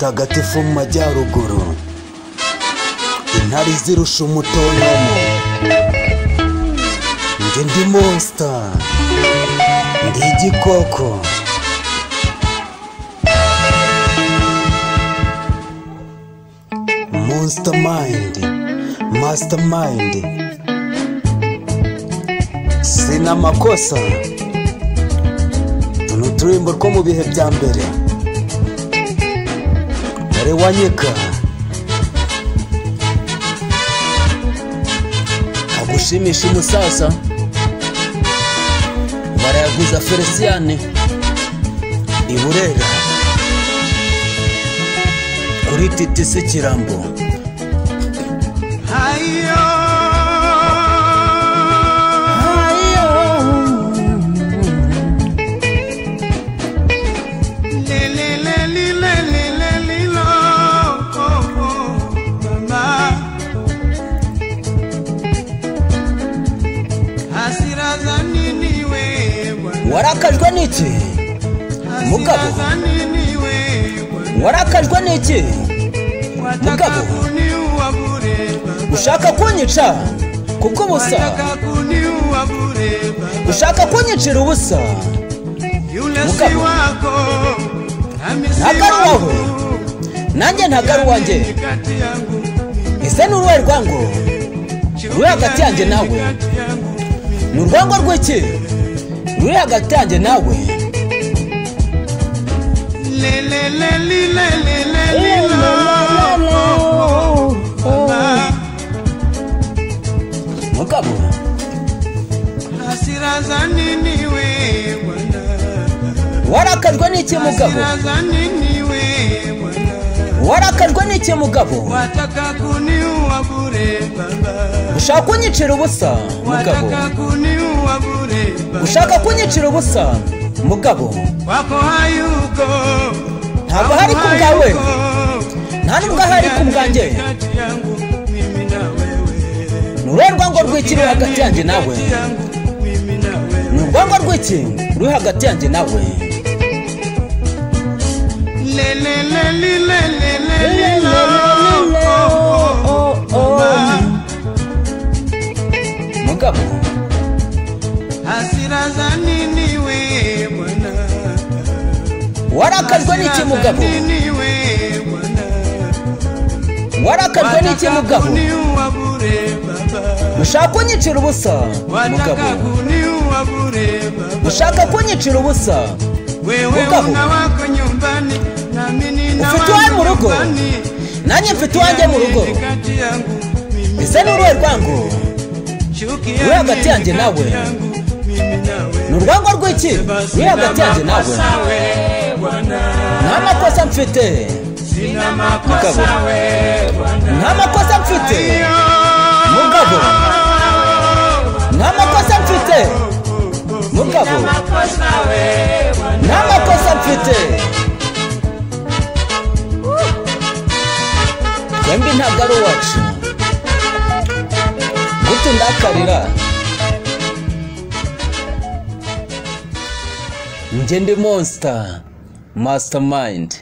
mutagatifu mu majyaruguru, intare zirusha umutontomo. Njye ndi monster, ndi igikoko. Monster mind, mastermind. Sina makosa. Tuno turimbo two mu bihe bya mbere. Dore wanyika. Agushimisha umusaza. Barayaguza Feliciane i Burera kuri TTC Kirambo. Warakajwe n'iki mugabo? Warakajwe n'iki mugabo? Ushaka kunyica kuko ubusa? Ushaka kunyicira ubusa mugabo? Ntagaru wawe nanjye ntagaru wanjye. Ese ni uruhe rwango ruri hagati yanjye nawe? Ni urwango rw'iki ruri hagati yanjye nawe? Mugabo warakajwe n'iki mugabo? Warakajwe n'iki mugabo? Ushaka kunyicira ubusa mugabo? Ushaka kunyicira ubusa mugabo? Ntabwo hari ku bwawe, nta nubwo hari ku bwanjye. Ni uruhe rwango rw'iki ruri hagati yanjye nawe? Ni urwango rw'iki ruri hagati yanjye nawe? Mugabo warakajwe n'iki mugabo? Warakajwe n'iki mugabo? Ushaka kunyicira ubusa mugabo? Ushaka kunyicira ubusa mugabo? Ufite uwawe mu rugo, nanjye mfite uwanjye mu rugo. Ese ni uruhe rwango ruri hagati yanjye nawe? Ni urwango rw'iki ruri hagati yanjye nawe? Nta makosa mfite mugabo, nta makosa mfite mugabo, nta makosa mfite mugabo, nta makosa mfite. Twembi ntabwo ari uwacu, gute ndakarira? Njye ndi monster, mastermind.